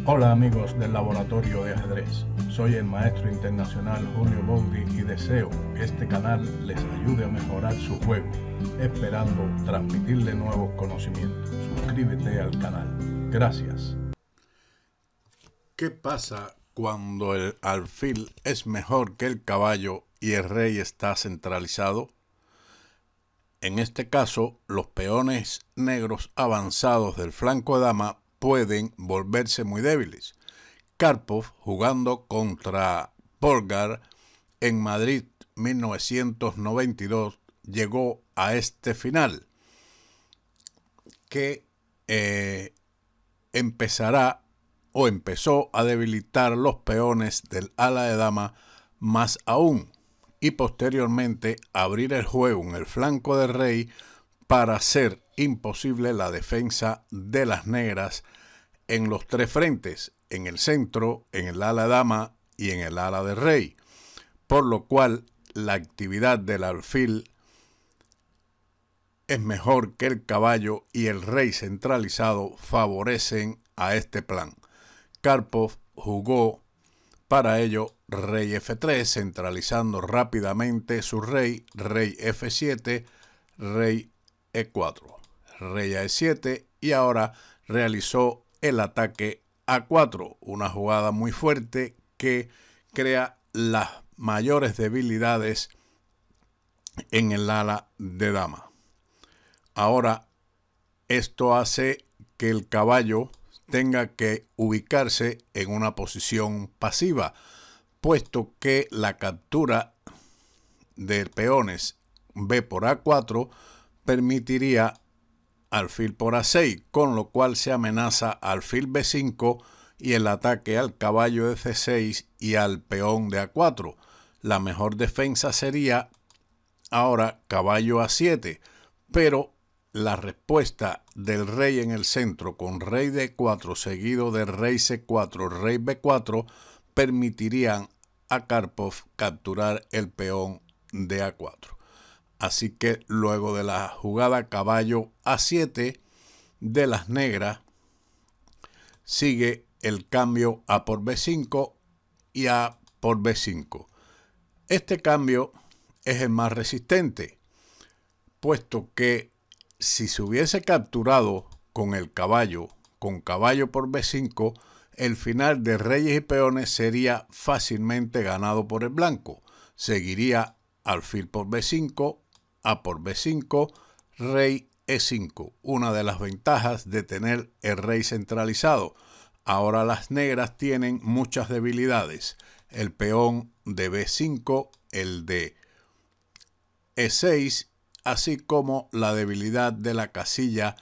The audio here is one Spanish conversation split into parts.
Hola amigos del Laboratorio de Ajedrez, soy el maestro internacional Julio Boudi y deseo que este canal les ayude a mejorar su juego, esperando transmitirle nuevos conocimientos. Suscríbete al canal. Gracias. ¿Qué pasa cuando el alfil es mejor que el caballo y el rey está centralizado? En este caso, los peones negros avanzados del flanco de dama pueden volverse muy débiles. Karpov, jugando contra Polgar en Madrid 1992, llegó a este final, que empezó a debilitar los peones del ala de dama más aún, y posteriormente abrir el juego en el flanco del rey para hacer imposible la defensa de las negras en los tres frentes, en el centro, en el ala de dama y en el ala de rey, por lo cual la actividad del alfil es mejor que el caballo y el rey centralizado favorecen a este plan. Karpov jugó para ello rey F3, centralizando rápidamente su rey, rey F7, rey E4, rey a E7 y ahora realizó el ataque A4, una jugada muy fuerte que crea las mayores debilidades en el ala de dama. Ahora, esto hace que el caballo tenga que ubicarse en una posición pasiva, puesto que la captura de peones B por A4 permitiría alfil por A6, con lo cual se amenaza alfil B5 y el ataque al caballo de C6 y al peón de A4. La mejor defensa sería ahora caballo A7, pero la respuesta del rey en el centro con rey D4 seguido de rey C4, rey B4 permitirían a Karpov capturar el peón de A4. Así que luego de la jugada caballo A7 de las negras sigue el cambio A por B5 y A por B5. Este cambio es el más resistente, puesto que si se hubiese capturado con el caballo, con caballo por B5, el final de reyes y peones sería fácilmente ganado por el blanco. Seguiría alfil por B5, A por B5, rey E5, una de las ventajas de tener el rey centralizado. Ahora las negras tienen muchas debilidades. El peón de B5, el de E6, así como la debilidad de la casilla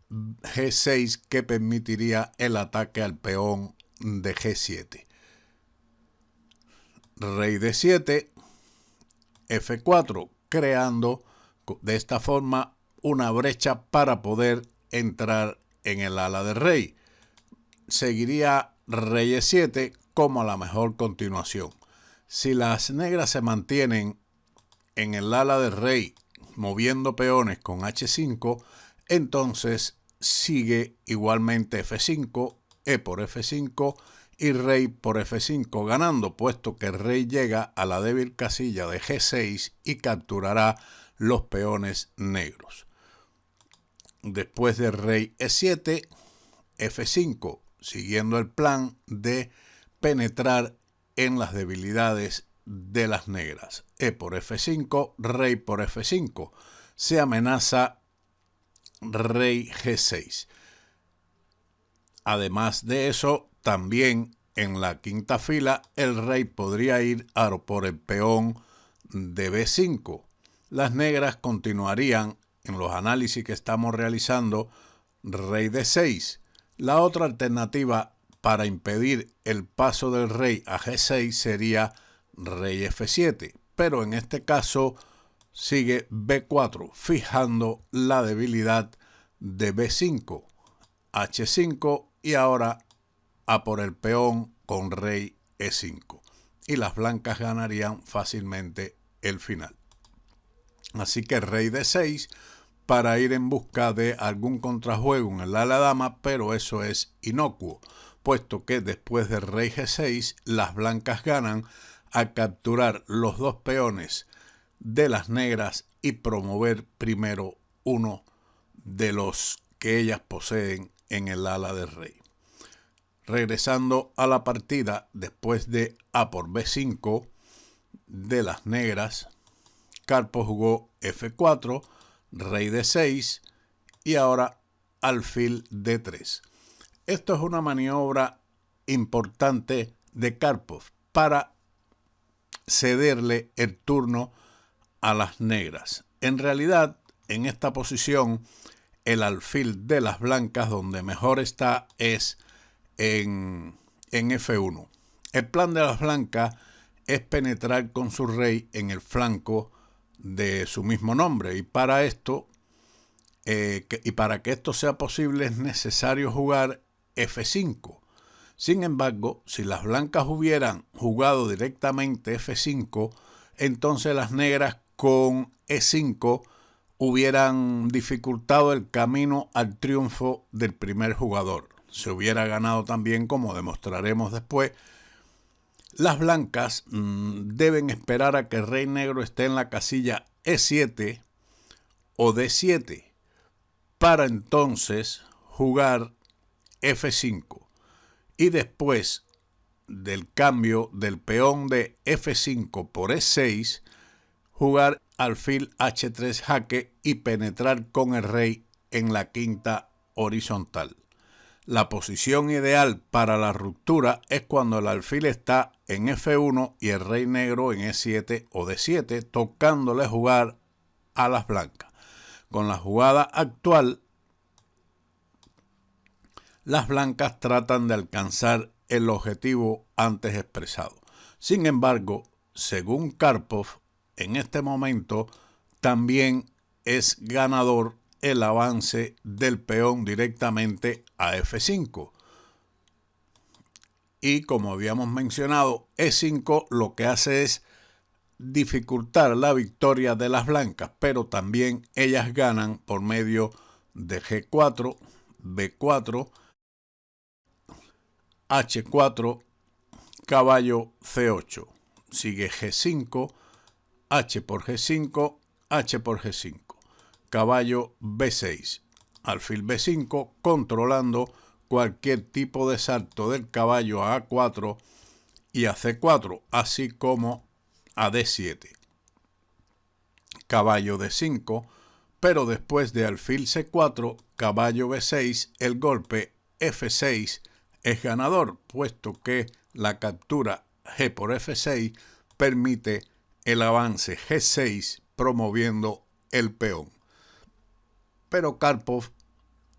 G6 que permitiría el ataque al peón de G7. Rey D7, F4, creando de esta forma una brecha para poder entrar en el ala de rey. Seguiría rey E7 como la mejor continuación. Si las negras se mantienen en el ala de rey moviendo peones con H5, entonces sigue igualmente F5, E por F5 y rey por F5 ganando, puesto que el rey llega a la débil casilla de G6 y capturará los peones negros. Después de rey E7, F5, siguiendo el plan de penetrar en las debilidades de las negras. E por F5, rey por F5. Se amenaza rey G6. Además de eso, también en la quinta fila, el rey podría ir por el peón de B5. Las negras continuarían en los análisis que estamos realizando, rey D6. La otra alternativa para impedir el paso del rey a G6 sería rey F7, pero en este caso sigue B4, fijando la debilidad de B5, H5 y ahora a por el peón con rey E5. Y las blancas ganarían fácilmente el final. Así que rey D6 para ir en busca de algún contrajuego en el ala dama, pero eso es inocuo, puesto que después del rey G6 las blancas ganan a capturar los dos peones de las negras y promover primero uno de los que ellas poseen en el ala del rey. Regresando a la partida, después de A por B5 de las negras, Karpov jugó F4, rey D6 y ahora alfil D3. Esto es una maniobra importante de Karpov para cederle el turno a las negras. En realidad, en esta posición, el alfil de las blancas donde mejor está es en F1. El plan de las blancas es penetrar con su rey en el flanco de su mismo nombre, y para esto para que esto sea posible es necesario jugar F5. Sin embargo, si las blancas hubieran jugado directamente F5, entonces las negras con E5 hubieran dificultado el camino al triunfo del primer jugador. Se hubiera ganado también, como demostraremos después. Las blancas deben esperar a que el rey negro esté en la casilla E7 o D7 para entonces jugar F5 y después del cambio del peón de F5 por E6 jugar alfil H3 jaque y penetrar con el rey en la quinta horizontal. La posición ideal para la ruptura es cuando el alfil está en F1 y el rey negro en E7 o D7, tocándole jugar a las blancas. Con la jugada actual, las blancas tratan de alcanzar el objetivo antes expresado. Sin embargo, según Karpov, en este momento también es ganador el avance del peón directamente a F5. Y como habíamos mencionado, E5 lo que hace es dificultar la victoria de las blancas, pero también ellas ganan por medio de G4, B4, H4, caballo C8. Sigue G5, H por G5, H por G5. Caballo B6, alfil B5, controlando cualquier tipo de salto del caballo a A4 y a C4, así como a D7. Caballo D5, pero después de alfil C4, caballo B6, el golpe F6 es ganador, puesto que la captura G por F6 permite el avance G6 promoviendo el peón. Pero Karpov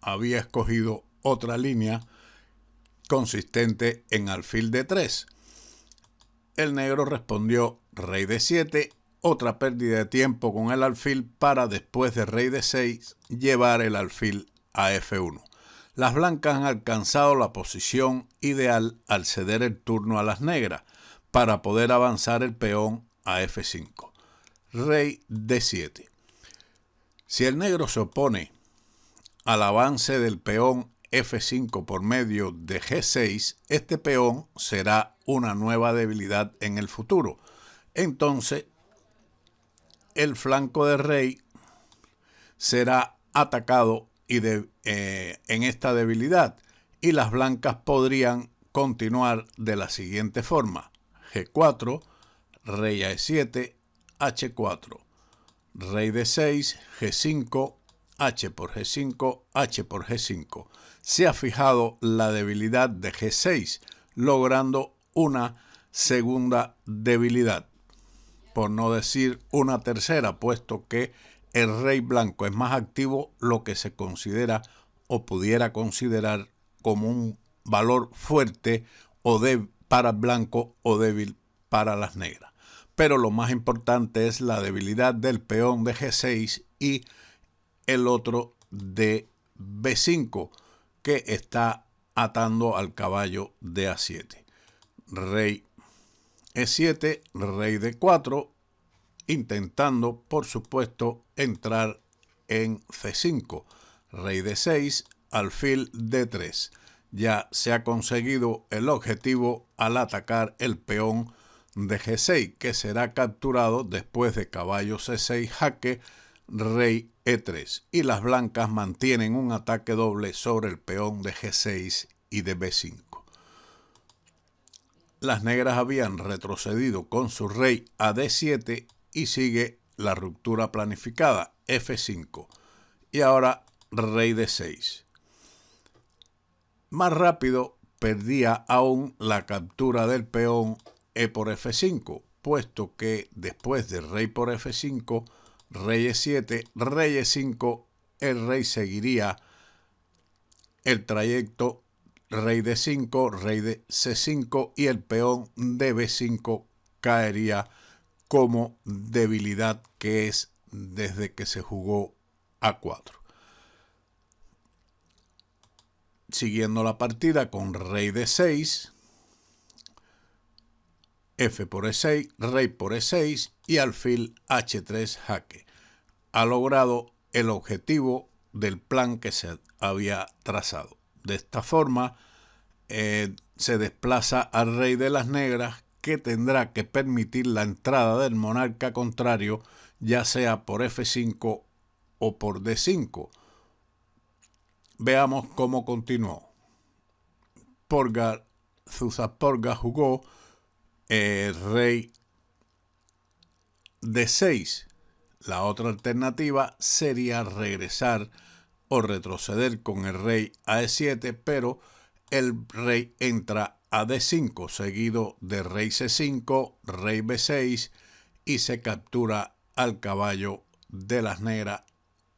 había escogido otra línea consistente en alfil D3. El negro respondió rey D7, otra pérdida de tiempo con el alfil para después de rey D6 llevar el alfil a F1. Las blancas han alcanzado la posición ideal al ceder el turno a las negras para poder avanzar el peón a F5. Rey D7. Si el negro se opone al avance del peón F5 por medio de G6, este peón será una nueva debilidad en el futuro. Entonces, el flanco del rey será atacado en esta debilidad y las blancas podrían continuar de la siguiente forma: G4, rey a E7, H4, rey D6, G5, H por G5, H por G5. Se ha fijado la debilidad de G6, logrando una segunda debilidad, por no decir una tercera, puesto que el rey blanco es más activo, lo que se considera o pudiera considerar como un valor fuerte o débil para el blanco o débil para las negras. Pero lo más importante es la debilidad del peón de G6 y el otro de B5, que está atando al caballo de A7. Rey E7, rey D4, intentando, por supuesto, entrar en C5, rey D6, alfil D3. Ya se ha conseguido el objetivo al atacar el peón de G6, que será capturado después de caballo C6 jaque, rey E3. Y las blancas mantienen un ataque doble sobre el peón de G6 y de B5. Las negras habían retrocedido con su rey a D7 y sigue la ruptura planificada, F5. Y ahora rey D6. Más rápido perdía aún la captura del peón E por F5, puesto que después de rey por F5, rey E7, rey E5, el rey seguiría el trayecto rey D5, rey de C5 y el peón de B5 caería como debilidad que es desde que se jugó A4. Siguiendo la partida con rey D6, F por E6, rey por E6 y alfil H3 jaque. Ha logrado el objetivo del plan que se había trazado. De esta forma, se desplaza al rey de las negras, que tendrá que permitir la entrada del monarca contrario, ya sea por F5 o por D5. Veamos cómo continuó. Zsuzsa Porga jugó rey D6. La otra alternativa sería regresar o retroceder con el rey a E7, pero el rey entra a D5, seguido de rey C5, rey B6 y se captura al caballo de las negras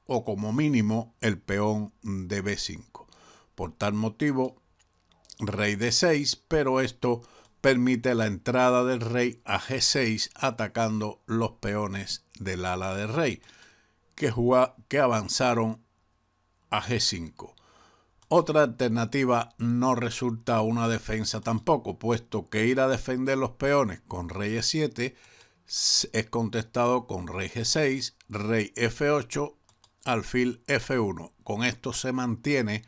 o como mínimo el peón de B5. Por tal motivo, rey D6, pero esto permite la entrada del rey a G6 atacando los peones del ala del rey que avanzaron a G5. Otra alternativa no resulta una defensa tampoco, puesto que ir a defender los peones con rey E7 es contestado con rey G6, rey F8, alfil F1. Con esto se mantiene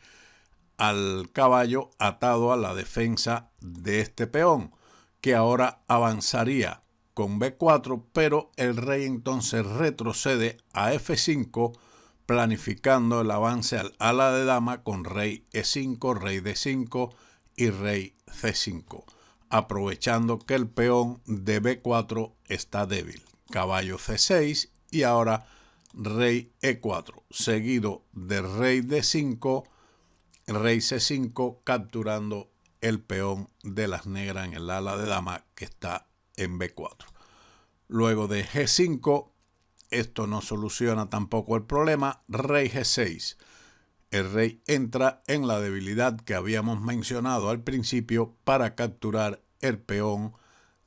al caballo atado a la defensa de este peón, que ahora avanzaría con B4, pero el rey entonces retrocede a F5, planificando el avance al ala de dama con rey E5, rey D5 y rey C5, aprovechando que el peón de B4 está débil. Caballo C6 y ahora rey E4, seguido de rey D5, rey C5, capturando el peón de las negras en el ala de dama que está en B4. Luego de G5, esto no soluciona tampoco el problema, rey G6. El rey entra en la debilidad que habíamos mencionado al principio para capturar el peón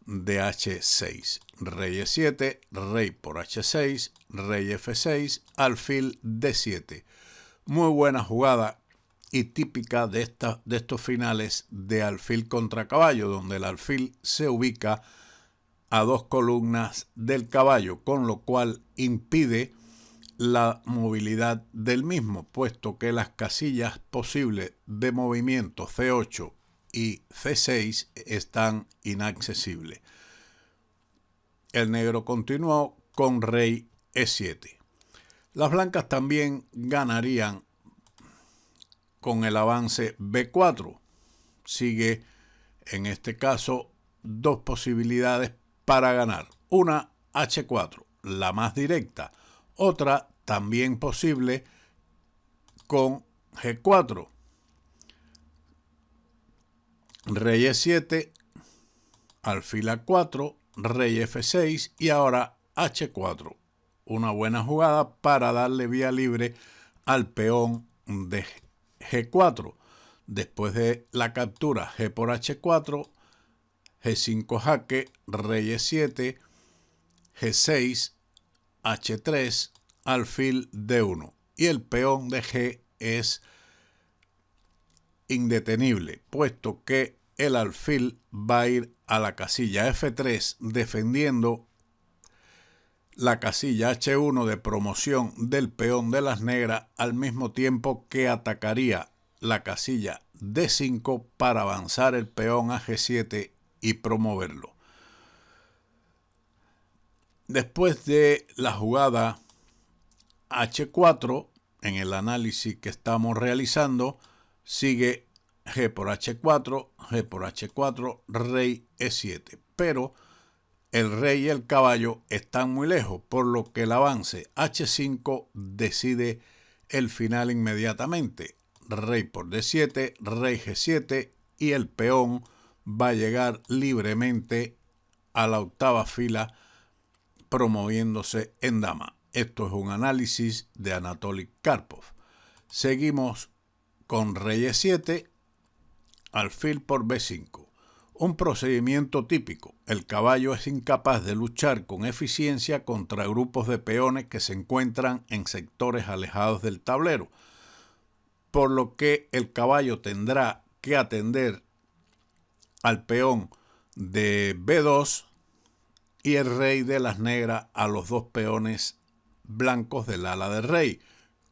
de H6. Rey E7, rey por H6, rey F6, alfil D7. Muy buena jugada y típica de estos finales de alfil contra caballo, donde el alfil se ubica a dos columnas del caballo, con lo cual impide la movilidad del mismo, puesto que las casillas posibles de movimiento C8 y C6 están inaccesibles. El negro continuó con rey E7. Las blancas también ganarían con el avance B4. Sigue, en este caso, dos posibilidades para ganar. Una, H4, la más directa. Otra, también posible, con G4. Rey E7, alfil A4, rey F6 y ahora H4. Una buena jugada para darle vía libre al peón de G4. Después de la captura G por H4, G5 jaque, rey E7, G6, H3, alfil D1. Y el peón de G es indetenible, puesto que el alfil va a ir a la casilla F3 defendiendo la casilla H1 de promoción del peón de las negras al mismo tiempo que atacaría la casilla D5 para avanzar el peón a G7 y promoverlo. Después de la jugada H4, en el análisis que estamos realizando, sigue G por H4, G por H4, rey E7. Pero el rey y el caballo están muy lejos, por lo que el avance H5 decide el final inmediatamente. Rey por D7, rey G7 y el peón va a llegar libremente a la octava fila promoviéndose en dama. Esto es un análisis de Anatoly Karpov. Seguimos con rey E7, alfil por B5. Un procedimiento típico. El caballo es incapaz de luchar con eficiencia contra grupos de peones que se encuentran en sectores alejados del tablero, por lo que el caballo tendrá que atender al peón de B2 y el rey de las negras a los dos peones blancos del ala del rey,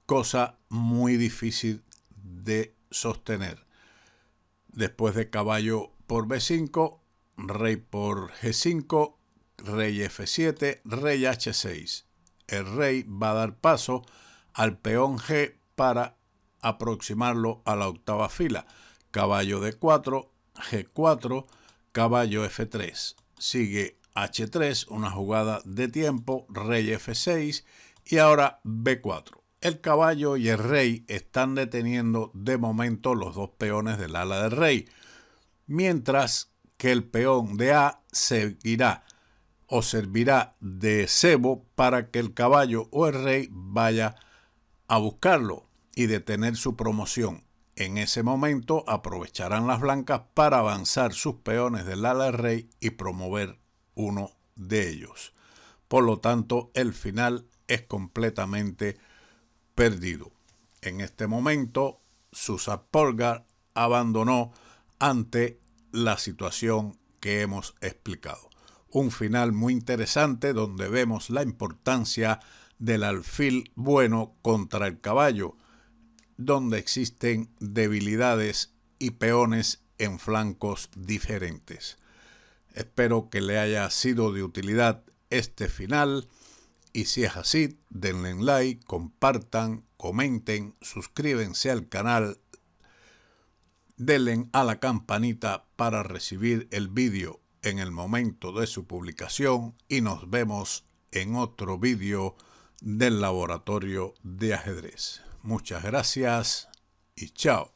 cosa muy difícil de sostener. Después de caballo por B5, rey por G5, rey F7, rey H6. El rey va a dar paso al peón G para aproximarlo a la octava fila. Caballo D4, G4, caballo F3. Sigue H3, una jugada de tiempo, rey F6 y ahora B4. El caballo y el rey están deteniendo de momento los dos peones del ala del rey, mientras que el peón de A seguirá o servirá de cebo para que el caballo o el rey vaya a buscarlo y detener su promoción. En ese momento aprovecharán las blancas para avanzar sus peones del ala del rey y promover uno de ellos. Por lo tanto, el final es completamente perdido. En este momento, Zsuzsa Polgár abandonó ante la situación que hemos explicado. Un final muy interesante donde vemos la importancia del alfil bueno contra el caballo, donde existen debilidades y peones en flancos diferentes. Espero que le haya sido de utilidad este final y si es así, denle like, compartan, comenten, suscríbanse al canal, denle a la campanita para recibir el vídeo en el momento de su publicación y nos vemos en otro vídeo del Laboratorio de Ajedrez. Muchas gracias y chao.